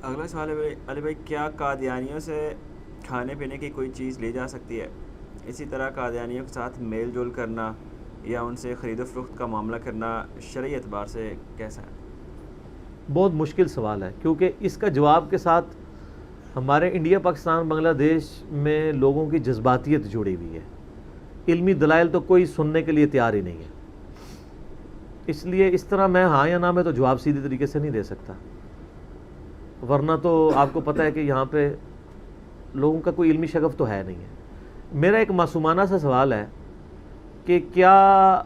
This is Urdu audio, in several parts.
اگلا سوال ہے علی بھائی، کیا قادیانیوں سے کھانے پینے کی کوئی چیز لی جا سکتی ہے؟ اسی طرح قادیانیوں کے ساتھ میل جول کرنا یا ان سے خرید و فروخت کا معاملہ کرنا شرعی اعتبار سے کیسا ہے؟ بہت مشکل سوال ہے، کیونکہ اس کا جواب کے ساتھ ہمارے انڈیا پاکستان بنگلہ دیش میں لوگوں کی جذباتیت جڑی ہوئی ہے. علمی دلائل تو کوئی سننے کے لیے تیار ہی نہیں ہے، اس لیے اس طرح میں ہاں یا نہ میں تو جواب سیدھے طریقے سے نہیں دے سکتا. ورنہ تو آپ کو پتہ ہے کہ یہاں پہ لوگوں کا کوئی علمی شغف تو ہے نہیں ہے. میرا ایک معصومانہ سا سوال ہے کہ کیا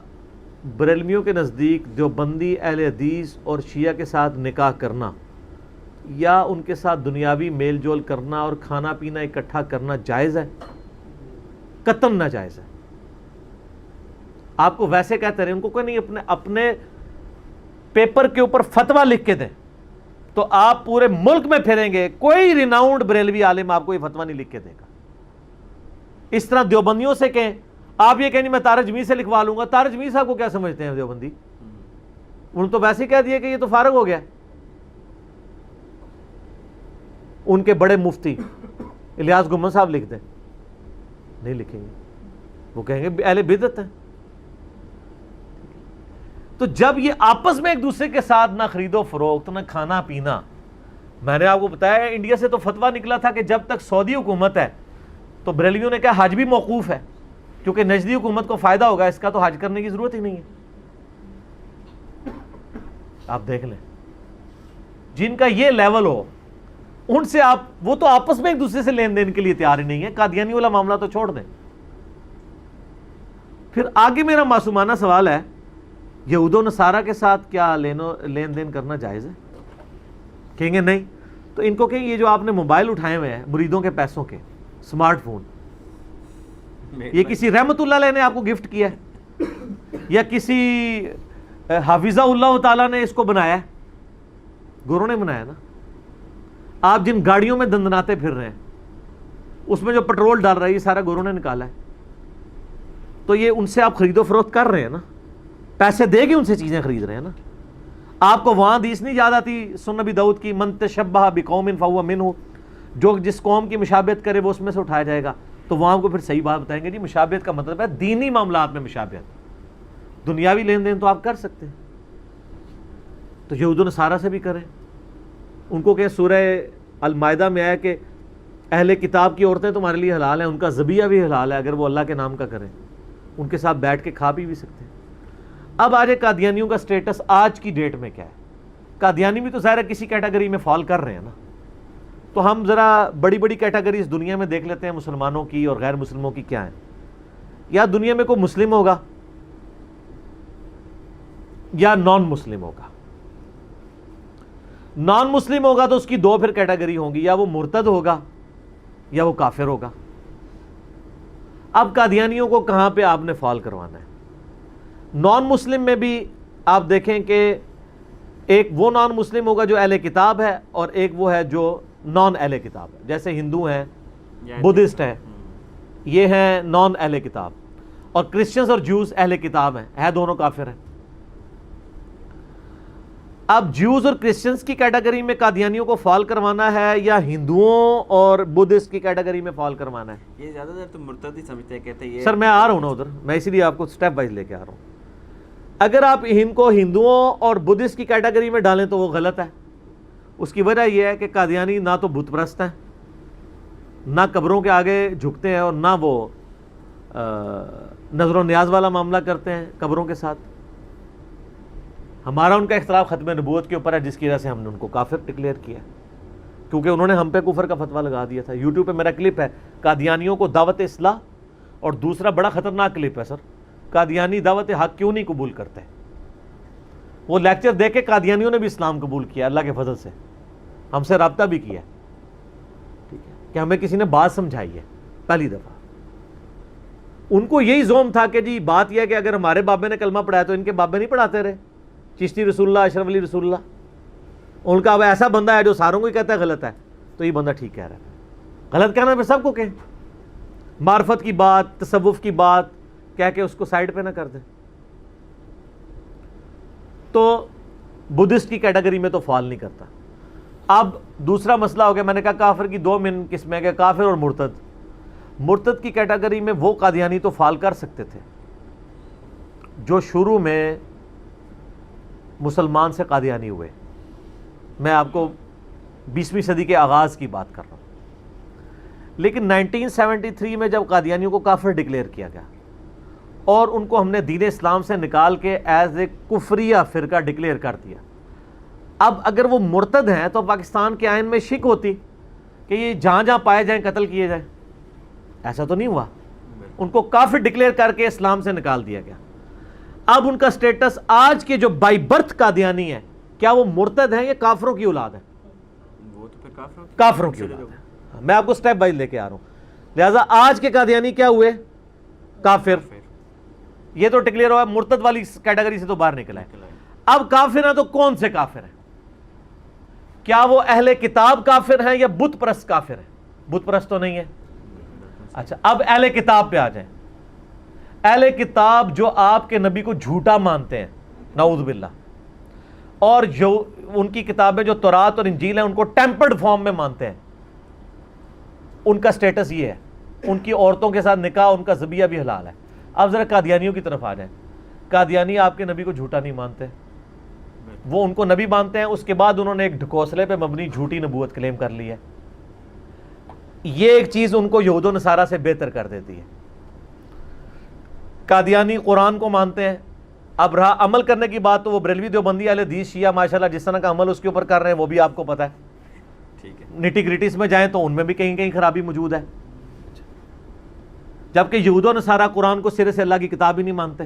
بریلویوں کے نزدیک دیوبندی اہل حدیث اور شیعہ کے ساتھ نکاح کرنا یا ان کے ساتھ دنیاوی میل جول کرنا اور کھانا پینا اکٹھا کرنا جائز ہے؟ قطعاً ناجائز ہے. آپ کو ویسے کہتے رہے، ان کو کوئی نہیں اپنے پیپر کے اوپر فتویٰ لکھ کے دیں تو آپ پورے ملک میں پھریں گے، کوئی ریناؤنڈ بریلوی عالم آپ کو یہ فتویٰ نہیں لکھ کے دے گا. اس طرح دیوبندیوں سے کہیں، آپ یہ کہیں میں طارق جمیل سے لکھوا لوں گا. طارق جمیل صاحب کو کیا سمجھتے ہیں دیوبندی؟ انہوں تو ویسے ہی کہہ دیا کہ یہ تو فارغ ہو گیا. ان کے بڑے مفتی الیاس گمن صاحب لکھ دیں، نہیں لکھیں گے، وہ کہیں گے اہل بدعت ہیں. تو جب یہ آپس میں ایک دوسرے کے ساتھ نہ خرید و فروخت نہ کھانا پینا، میں نے آپ کو بتایا انڈیا سے تو فتویٰ نکلا تھا کہ جب تک سعودی حکومت ہے تو بریلویوں نے کہا حج بھی موقوف ہے، کیونکہ نجدی حکومت کو فائدہ ہوگا اس کا، تو حج کرنے کی ضرورت ہی نہیں ہے. آپ دیکھ لیں جن کا یہ لیول ہو ان سے آپ، وہ تو آپس میں ایک دوسرے سے لین دین کے لیے تیار ہی نہیں ہے. قادیانی والا معاملہ تو چھوڑ دیں. پھر آگے میرا معصومانہ سوال ہے، یہود و نصارہ کے ساتھ کیا لین دین کرنا جائز ہے؟ کہیں گے نہیں. تو ان کو کہیں یہ جو آپ نے موبائل اٹھائے ہوئے ہیں مریدوں کے پیسوں کے، اسمارٹ فون، یہ کسی رحمت اللہ علیہ نے آپ کو گفٹ کیا ہے یا کسی حافظہ اللہ تعالیٰ نے اس کو بنایا ہے؟ گوروں نے بنایا نا. آپ جن گاڑیوں میں دندناتے پھر رہے ہیں اس میں جو پٹرول ڈال رہا ہے یہ سارا گوروں نے نکالا ہے. تو یہ ان سے آپ خرید و فروخت کر رہے ہیں نا، پیسے دے کے ان سے چیزیں خرید رہے ہیں نا. آپ کو وہاں حدیث نہیں یاد آتی سنن نبی داؤد کی، من تشبہ بقوم فہو منہ، جو جس قوم کی مشابہت کرے وہ اس میں سے اٹھایا جائے گا. تو وہاں کو پھر صحیح بات بتائیں گے، جی مشابہت کا مطلب ہے دینی معاملات میں مشابہت، دنیاوی لین دین تو آپ کر سکتے ہیں. تو یہود و نصارہ سے بھی کریں. ان کو کہ سورہ المائدہ میں آیا کہ اہل کتاب کی عورتیں تمہارے لیے حلال ہیں، ان کا ذبیحہ بھی حلال ہے اگر وہ اللہ کے نام کا کریں. ان کے ساتھ بیٹھ کے کھا بھی سکتے ہیں. اب آج قادیانیوں کا سٹیٹس آج کی ڈیٹ میں کیا ہے؟ قادیانی بھی تو ظاہر ہے کسی کیٹیگری میں فال کر رہے ہیں نا. تو ہم ذرا بڑی بڑی کیٹیگریز دنیا میں دیکھ لیتے ہیں مسلمانوں کی اور غیر مسلموں کی کیا ہیں. یا دنیا میں کوئی مسلم ہوگا یا نان مسلم ہوگا. نان مسلم ہوگا تو اس کی دو پھر کیٹیگری ہوں گی، یا وہ مرتد ہوگا یا وہ کافر ہوگا. اب قادیانیوں کو کہاں پہ آپ نے فال کروانا ہے؟ نان مسلم میں بھی آپ دیکھیں کہ ایک وہ نان مسلم ہوگا جو اہل کتاب ہے اور ایک وہ ہے جو نان اہل کتاب ہے. جیسے ہندو ہیں، بدھسٹ ہیں، یہ ہیں نان اہل کتاب، اور کرسچنز اور جوز اہل کتاب ہیں، دونوں کافر ہیں. اب جوز اور کرسچنز کی کیٹیگری میں قادیانیوں کو فال کروانا ہے یا ہندوؤں اور بدھسٹ کی کیٹیگری میں فال کروانا ہے؟ یہ زیادہ تر تو مرتد ہی سمجھتے ہیں، کہتے ہیں یہ. سر میں آ رہا ہوں نا ادھر، میں اسی لیے آپ کو سٹیپ وائز لے کے آ رہا ہوں. اگر آپ ان کو ہندوؤں اور بدھسٹ کی کیٹیگری میں ڈالیں تو وہ غلط ہے. اس کی وجہ یہ ہے کہ قادیانی نہ تو بت پرست ہیں، نہ قبروں کے آگے جھکتے ہیں، اور نہ وہ نظر و نیاز والا معاملہ کرتے ہیں قبروں کے ساتھ. ہمارا ان کا اختلاف ختم نبوت کے اوپر ہے، جس کی وجہ سے ہم نے ان کو کافر ڈکلیئر کیا، کیونکہ انہوں نے ہم پہ کفر کا فتویٰ لگا دیا تھا. یوٹیوب پہ میرا کلپ ہے قادیانیوں کو دعوت اصلاح، اور دوسرا بڑا خطرناک کلپ ہے سر، قادیانی دعوت حق کیوں نہیں قبول کرتے. وہ لیکچر دے کے قادیانیوں نے بھی اسلام قبول کیا اللہ کے فضل سے، ہم سے رابطہ بھی کیا، ٹھیک ہے، کہ ہمیں کسی نے بات سمجھائی ہے پہلی دفعہ. ان کو یہی زوم تھا کہ جی بات یہ ہے کہ اگر ہمارے بابے نے کلمہ پڑھایا تو ان کے بابے نہیں پڑھاتے رہے، چشتی رسول اللہ، اشرف علی رسول اللہ. ان کا اب ایسا بندہ ہے جو ساروں کو ہی کہتا ہے غلط ہے، تو یہ بندہ ٹھیک کہہ رہا ہے. غلط کہنا پھر سب کو کہیں، معرفت کی بات، تصوف کی بات کہہ کے اس کو سائڈ پہ نہ کر دیں. تو بدھسٹ کی کیٹیگری میں تو فال نہیں کرتا. اب دوسرا مسئلہ ہو گیا، میں نے کہا کافر کی دو من قسمیں کہ کافر اور مرتد. مرتد کی کیٹیگری میں وہ قادیانی تو فال کر سکتے تھے جو شروع میں مسلمان سے قادیانی ہوئے. میں آپ کو 20ویں صدی کے آغاز کی بات کر رہا ہوں. لیکن 1973 میں جب قادیانیوں کو کافر ڈکلیئر کیا گیا اور ان کو ہم نے دین اسلام سے نکال کے ایز اے کفریہ فرقہ ڈکلیئر کر دیا، اب اگر وہ مرتد ہیں تو پاکستان کے آئین میں شک ہوتی کہ یہ جہاں جہاں پائے جائیں قتل کیے جائیں. ایسا تو نہیں ہوا، ان کو کافر ڈکلیئر کر کے اسلام سے نکال دیا گیا. اب ان کا سٹیٹس آج کے جو بائی برتھ قادیانی ہے، کیا وہ مرتد ہیں یا کافروں کی اولاد ہے؟ وہ تو پھر کافروں کی اولاد ہے. میں آپ کو سٹیپ بائی لے کے آ رہا ہوں. لہٰذا آج کے قادیانی کیا ہوئے؟ کافر. یہ تو ڈکلیئر ہوا، مرتد والی کیٹیگری سے تو باہر نکلا ہے. اب کافر ہیں تو کون سے کافر ہیں؟ کیا وہ اہل کتاب کافر ہیں یا بت پرست کافر ہیں؟ بت پرست تو نہیں ہے. اچھا، اب اہل کتاب پہ آ جائیں. اہل کتاب جو آپ کے نبی کو جھوٹا مانتے ہیں، نعوذ باللہ، اور جو ان کی کتابیں جو تورات اور انجیل ہیں ان کو ٹیمپرڈ فارم میں مانتے ہیں، ان کا سٹیٹس یہ ہے، ان کی عورتوں کے ساتھ نکاح، ان کا ذبیحہ بھی حلال ہے. اب ذرا قادیانیوں کی طرف آ جائیں. قادیانی آپ کے نبی کو جھوٹا نہیں مانتے، وہ ان کو نبی مانتے ہیں. اس کے بعد انہوں نے ایک ڈھکوسلے پہ مبنی جھوٹی نبوت کلیم کر لی ہے. یہ ایک چیز ان کو یہود و نصارہ سے بہتر کر دیتی ہے. قادیانی قرآن کو مانتے ہیں. اب رہا عمل کرنے کی بات تو وہ بریلوی دیوبندی اہل حدیث شیعہ ماشاءاللہ جس طرح کا عمل اس کے اوپر کر رہے ہیں وہ بھی آپ کو پتہ ہے. ٹھیک ہے، نٹی گریٹیز میں جائیں تو ان میں بھی کہیں کہیں خرابی موجود ہے. جبکہ یہود و نصارہ قرآن کو سرے سے اللہ کی کتاب ہی نہیں مانتے.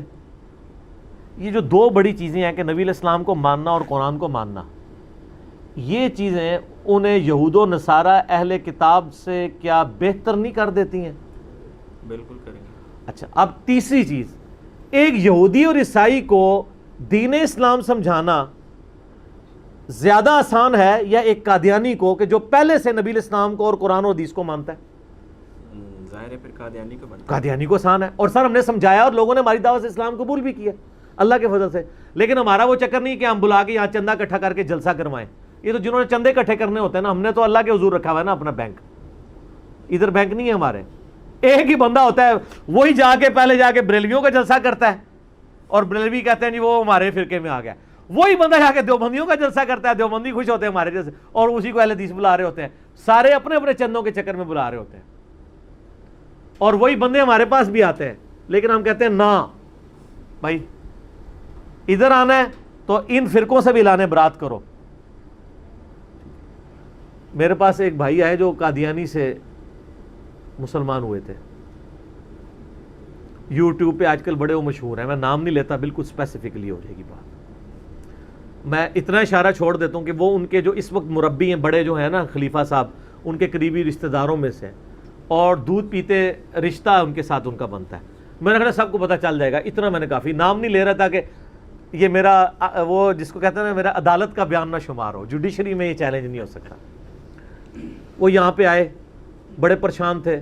یہ جو دو بڑی چیزیں ہیں کہ نبی علیہ السلام کو ماننا اور قرآن کو ماننا، یہ چیزیں انہیں یہود و نصارہ اہل کتاب سے کیا بہتر نہیں کر دیتی ہیں؟ بالکل کریں گے. اچھا، اب تیسری چیز، ایک یہودی اور عیسائی کو دین اسلام سمجھانا زیادہ آسان ہے یا ایک قادیانی کو کہ جو پہلے سے نبی علیہ السلام کو اور قرآن و حدیث کو مانتا ہے؟ ظاہر ہے پھر قادیانی کو بنتا ہے. قادیانی کو آسان ہے. اور سر ہم نے سمجھایا اور لوگوں نے ہماری دعوت سے اسلام قبول بھی کیا اللہ کے فضل سے. لیکن ہمارا وہ چکر نہیں کہ ہم بلا کے یہاں چندہ اکٹھا کر کے جلسہ کروائیں. یہ تو جنہوں نے چندے اکٹھے کرنے ہوتے ہیں نا، ہم نے تو اللہ کے حضور رکھا ہوا ہے نا اپنا بینک. ادھر بینک نہیں ہے ہمارے. ایک ہی بندہ ہوتا ہے، وہی جا کے پہلے جا کے بریلویوں کا جلسہ کرتا ہے اور بریلوی کہتے ہیں جی وہ ہمارے فرقے میں آ گیا. وہی بندہ جا کے دیوبندیوں کا جلسہ کرتا ہے، دیوبندی خوش ہوتے ہیں ہمارے جیسے، اور اسی کو اہل حدیث بلا رہے ہوتے ہیں. سارے اپنے اپنے چندوں کے چکر میں بلا رہے ہوتے ہیں. اور وہی بندے ہمارے پاس بھی آتے ہیں، لیکن ہم کہتے ہیں نا بھائی ادھر آنا ہے تو ان فرقوں سے بھی اعلان برات کرو. میرے پاس ایک بھائی آئے جو قادیانی سے مسلمان ہوئے تھے. یوٹیوب پہ آج کل بڑے وہ مشہور ہیں، میں نام نہیں لیتا، بالکل اسپیسیفکلی ہو جائے گی بات. میں اتنا اشارہ چھوڑ دیتا ہوں کہ وہ ان کے جو اس وقت مربی ہیں بڑے جو ہیں نا خلیفہ صاحب، ان کے قریبی رشتہ داروں میں سے، اور دودھ پیتے رشتہ ان کے ساتھ ان کا بنتا ہے. میں نے کہا سب کو پتہ چل جائے گا، اتنا میں نے کافی نام نہیں لے رہا تھا کہ یہ میرا وہ جس کو کہتے ہیں نا میرا عدالت کا بیان نہ شمار ہو، جوڈیشری میں یہ چیلنج نہیں ہو سکتا. وہ یہاں پہ آئے، بڑے پریشان تھے.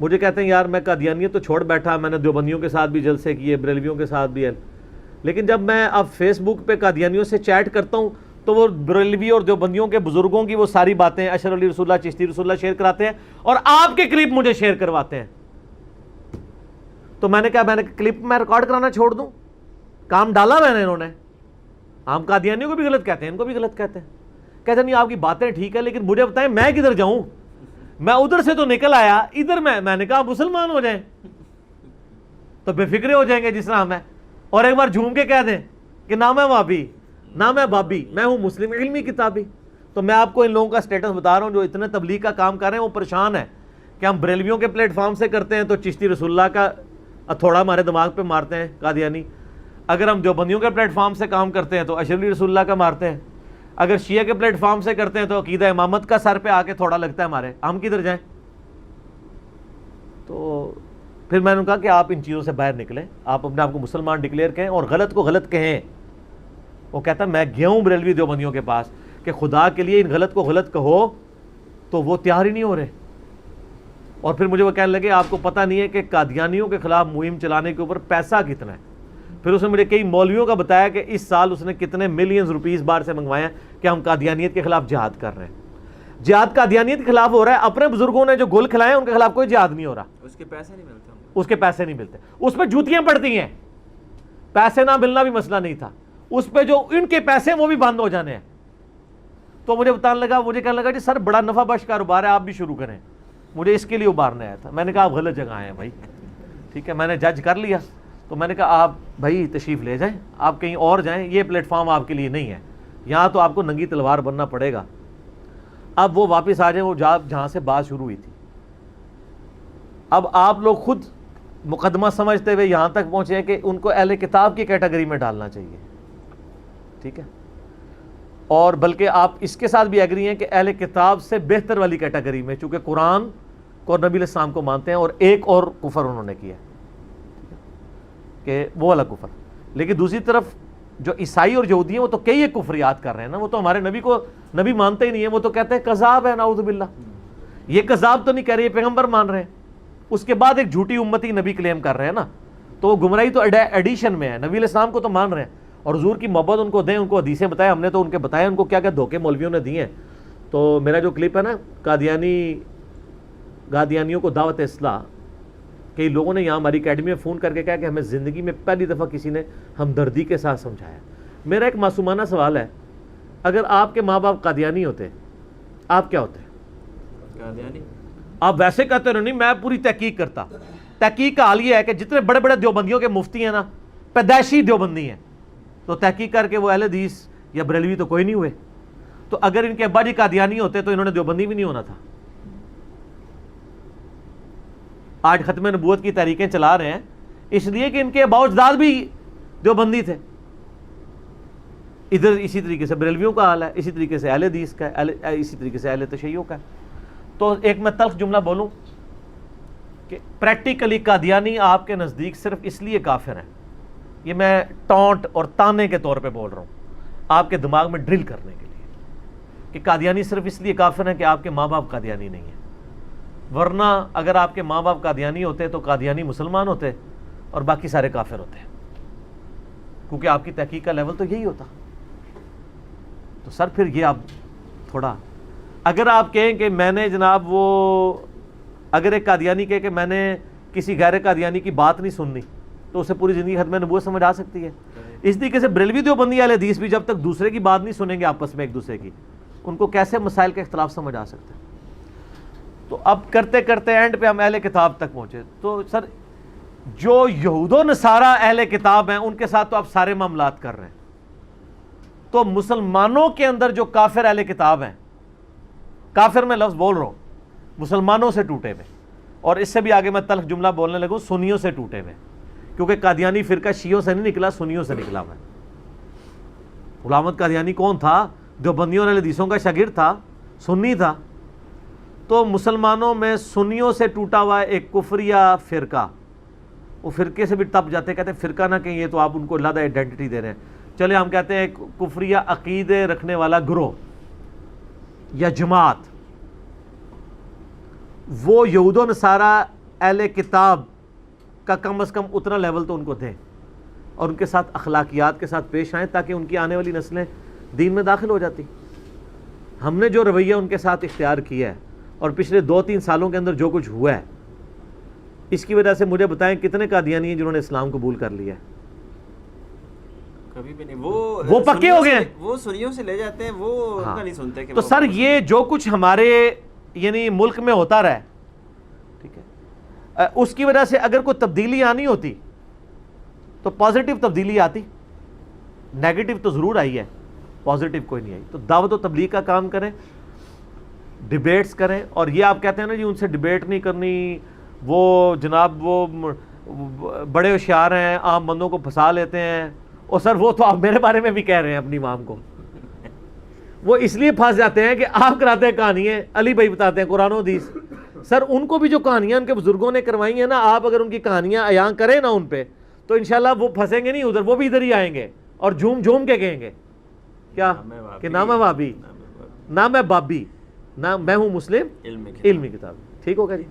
مجھے کہتے ہیں یار میں قادیانیت تو چھوڑ بیٹھا، میں نے دیوبندیوں کے ساتھ بھی جلسے کیے، بریلویوں کے ساتھ بھی ہے، لیکن جب میں اب فیس بک پہ قادیانیوں سے چیٹ کرتا ہوں تو وہ بریلوی اور دیوبندیوں کے بزرگوں کی وہ ساری باتیں اشرف علی رسول اللہ، چشتی رسول اللہ شیئر کراتے ہیں اور آپ کے کلپ مجھے شیئر کرواتے ہیں. تو میں نے کہا میں نے کلپ میں ریکارڈ کرانا چھوڑ دوں؟ کام ڈالا میں نے. انہوں نے ہم قادیانیوں کو بھی غلط کہتے ہیں، ان کو بھی غلط کہتے ہیں. کہتے نہیں آپ کی باتیں ٹھیک ہے لیکن مجھے بتائیں میں کدھر جاؤں؟ میں ادھر سے تو نکل آیا، ادھر میں نے کہا مسلمان ہو جائیں تو بے فکرے ہو جائیں گے جس طرح ہم ہیں، اور ایک بار جھوم کے کہہ دیں کہ نہ میں وابی نہ میں بابی، میں ہوں مسلم علمی کتابی. تو میں آپ کو ان لوگوں کا سٹیٹس بتا رہا ہوں جو اتنے تبلیغ کا کام کر رہے ہیں. وہ پریشان ہے کہ ہم بریلویوں کے پلیٹ فارم سے کرتے ہیں تو چشتی رسول اللہ کا تھوڑا ہمارے دماغ پہ مارتے ہیں قادیانی. اگر ہم دیوبندیوں کے پلیٹ فارم سے کام کرتے ہیں تو اشرف علی رسول اللہ کا مارتے ہیں. اگر شیعہ کے پلیٹ فارم سے کرتے ہیں تو عقیدہ امامت کا سر پہ آ کے تھوڑا لگتا ہے ہمارے. ہم کدھر جائیں؟ تو پھر میں نے کہا کہ آپ ان چیزوں سے باہر نکلیں، آپ اپنے آپ کو مسلمان ڈکلیئر کہیں اور غلط کو غلط کہیں. وہ کہتا ہے میں گیا ہوں بریلوی دیوبندیوں کے پاس کہ خدا کے لیے ان غلط کو غلط کہو، تو وہ تیار ہی نہیں ہو رہے. اور پھر مجھے وہ کہنے لگے آپ کو پتہ نہیں ہے کہ قادیانیوں کے خلاف مہم چلانے کے اوپر پیسہ کتنا ہے. پھر اس نے مجھے کئی مولویوں کا بتایا کہ اس سال اس نے کتنے ملینز روپیز باہر سے منگوائے ہیں کہ ہم قادیانیت کے خلاف جہاد کر رہے ہیں. جہاد قادیانیت کے خلاف ہو رہا ہے, اپنے بزرگوں نے جو گل کھلائے ہیں ان کے خلاف کوئی جہاد نہیں ہو رہا. اس کے پیسے نہیں ملتے, اس کے پیسے نہیں ملتے, اس پہ جوتیاں پڑتی ہیں. پیسے نہ ملنا بھی مسئلہ نہیں تھا, اس پہ جو ان کے پیسے وہ بھی بند ہو جانے ہیں. تو مجھے بتانے لگا, مجھے کہنے لگا جی سر بڑا نفع بخش کاروبار ہے, آپ بھی شروع کریں. مجھے اس کے لیے ابھارنے آیا تھا. میں نے کہا آپ غلط جگہ آئے ہیں بھائی, ٹھیک ہے, میں نے جج کر لیا. تو میں نے کہا آپ بھائی تشریف لے جائیں, آپ کہیں اور جائیں, یہ پلیٹ فارم آپ کے لیے نہیں ہے, یہاں تو آپ کو ننگی تلوار بننا پڑے گا. اب وہ واپس آ جائیں وہ جہاں سے بات شروع ہوئی تھی. اب آپ لوگ خود مقدمہ سمجھتے ہوئے یہاں تک پہنچے ہیں کہ ان کو اہل کتاب کی کیٹیگری میں ڈالنا چاہیے, ٹھیک ہے, اور بلکہ آپ اس کے ساتھ بھی ایگری ہیں کہ اہل کتاب سے بہتر والی کیٹیگری میں, چونکہ قرآن کو اور نبی علیہ السلام کو مانتے ہیں, اور ایک اور کفر انہوں نے کیا کہ وہ والا کفر. لیکن دوسری طرف جو عیسائی اور یہودی ہیں وہ تو کئی ایک کفریات کر رہے ہیں نا, وہ تو ہمارے نبی کو نبی مانتے ہی نہیں ہیں, وہ تو کہتے ہیں کذاب ہے, نعوذ باللہ. یہ کذاب تو نہیں کہہ رہے, یہ پیغمبر مان رہے ہیں, اس کے بعد ایک جھوٹی امتی نبی کلیم کر رہے ہیں نا, تو وہ گمراہی تو ایڈیشن میں ہے. نبی علیہ السلام کو تو مان رہے ہیں, اور حضور کی محبت ان کو دیں, ان کو حدیثیں بتائیں, ہم نے تو ان کے بتایا ان کو کیا کیا دھوکے مولویوں نے دیے ہیں. تو میرا جو کلپ ہے نا قادیانیوں کو دعوت اصلاح, کئی لوگوں نے یہاں ہماری اکیڈمی میں فون کر کے کہا کہ ہمیں زندگی میں پہلی دفعہ کسی نے ہمدردی کے ساتھ سمجھایا. میرا ایک معصومانہ سوال ہے, اگر آپ کے ماں باپ قادیانی ہوتے آپ کیا ہوتے؟ قادیانی. آپ ویسے کہتے رہو نہیں, میں پوری تحقیق کرتا. تحقیق کا حال یہ ہے کہ جتنے بڑے بڑے دیوبندیوں کے مفتی ہیں نا, پیدائشی دیوبندی ہیں, تو تحقیق کر کے وہ اہل حدیث یا بریلوی تو کوئی نہیں ہوئے. تو اگر ان کے ابا جی قادیانی ہوتے تو انہوں نے دیوبندی بھی نہیں ہونا تھا. آج ختم نبوت کی تحریکیں چلا رہے ہیں اس لیے کہ ان کے ابا اجداد بھی دیوبندی تھے. ادھر اسی طریقے سے بریلویوں کا حال ہے, اسی طریقے سے اہل حدیث کا ہے, اسی طریقے سے اہل تشیع کا ہے. تو ایک میں تلخ جملہ بولوں کہ پریکٹیکلی قادیانی آپ کے نزدیک صرف اس لیے کافر ہیں, یہ میں ٹونٹ اور تانے کے طور پہ بول رہا ہوں, آپ کے دماغ میں ڈرل کرنے کے لیے, کہ قادیانی صرف اس لیے کافر ہیں کہ آپ کے ماں باپ قادیانی نہیں ہیں. ورنہ اگر آپ کے ماں باپ قادیانی ہوتے تو قادیانی مسلمان ہوتے اور باقی سارے کافر ہوتے, کیونکہ آپ کی تحقیق کا لیول تو یہی ہوتا. تو سر پھر یہ آپ تھوڑا, اگر آپ کہیں کہ میں نے جناب وہ, اگر ایک قادیانی کہے کہ میں نے کسی غیر قادیانی کی بات نہیں سننی, تو اسے پوری زندگی ختم نبوت سمجھ آ سکتی ہے. اس طریقے سے بریلوی دیوبندی اہل حدیث بھی جب تک دوسرے کی بات نہیں سنیں گے آپس میں ایک دوسرے کی, ان کو کیسے مسائل کا اختلاف سمجھ آ سکتے ہیں. تو اب کرتے کرتے اینڈ پہ ہم اہل کتاب تک پہنچے. تو سر جو یہود و نصارہ اہل کتاب ہیں ان کے ساتھ تو آپ سارے معاملات کر رہے ہیں, تو مسلمانوں کے اندر جو کافر اہل کتاب ہیں, کافر میں لفظ بول رہا ہوں, مسلمانوں سے ٹوٹے ہوئے, اور اس سے بھی آگے میں تلخ جملہ بولنے لگوں, سنیوں سے ٹوٹے ہوئے, کیونکہ قادیانی فرقہ شیعوں سے نہیں نکلا, سنیوں سے نکلا ہوا ہے. غلام احمد قادیانی کون تھا؟ دیوبندیوں اور حدیثوں کا شاگرد تھا, سنی تھا. تو مسلمانوں میں سنیوں سے ٹوٹا ہوا ایک کفریہ فرقہ, وہ فرقے سے بھی تپ جاتے, کہتے ہیں فرقہ نہ کہیں, یہ تو آپ ان کو علیحدہ آئیڈینٹی دے رہے ہیں. چلے ہم کہتے ہیں کفریہ عقیدے رکھنے والا گروہ یا جماعت, وہ یہود و نصارہ اہل کتاب کا کم از کم اتنا لیول تو ان کو دیں, اور ان کے ساتھ اخلاقیات کے ساتھ پیش آئیں, تاکہ ان کی آنے والی نسلیں دین میں داخل ہو جاتی. ہم نے جو رویہ ان کے ساتھ اختیار کیا ہے, اور پچھلے 2-3 سالوں کے اندر جو کچھ ہوا ہے, اس کی وجہ سے مجھے بتائیں کتنے قادیانی ہیں جنہوں نے اسلام قبول کر لیا ہے؟ کبھی بھی نہیں. وہ پکے ہو گئے ہیں, وہ سنیوں سے لے جاتے ہیں, وہ ان کا نہیں سنتے. تو سر یہ جو کچھ ہمارے یعنی ملک میں ہوتا رہا ہے, ٹھیک ہے, اس کی وجہ سے اگر کوئی تبدیلی آنی ہوتی تو پازیٹیو تبدیلی آتی, نیگیٹو تو ضرور آئی ہے, پازیٹیو کوئی نہیں آئی. تو دعوت و تبلیغ کا کام کریں, ڈیبیٹس کریں. اور یہ آپ کہتے ہیں نا جی ان سے ڈیبیٹ نہیں کرنی, وہ جناب وہ بڑے ہوشیار ہیں, عام بندوں کو پھنسا لیتے ہیں, اور سر وہ تو آپ میرے بارے میں بھی کہہ رہے ہیں اپنی امام کو. وہ اس لیے پھنس جاتے ہیں کہ آپ کراتے ہیں کہانیاں, علی بھائی بتاتے ہیں قرآن و حدیث. سر ان کو بھی جو کہانیاں ان کے بزرگوں نے کروائی ہیں نا, آپ اگر ان کی کہانیاں عیاں کریں نا ان پہ, تو انشاءاللہ وہ پھنسیں گے نہیں ادھر, وہ بھی ادھر ہی آئیں گے اور جھوم جھوم کے کہیں گے کیا کہ نہ میں وہابی, نہ میں بابی, نہ میں ہوں مسلم, علمی کتاب. ٹھیک ہوگا جی.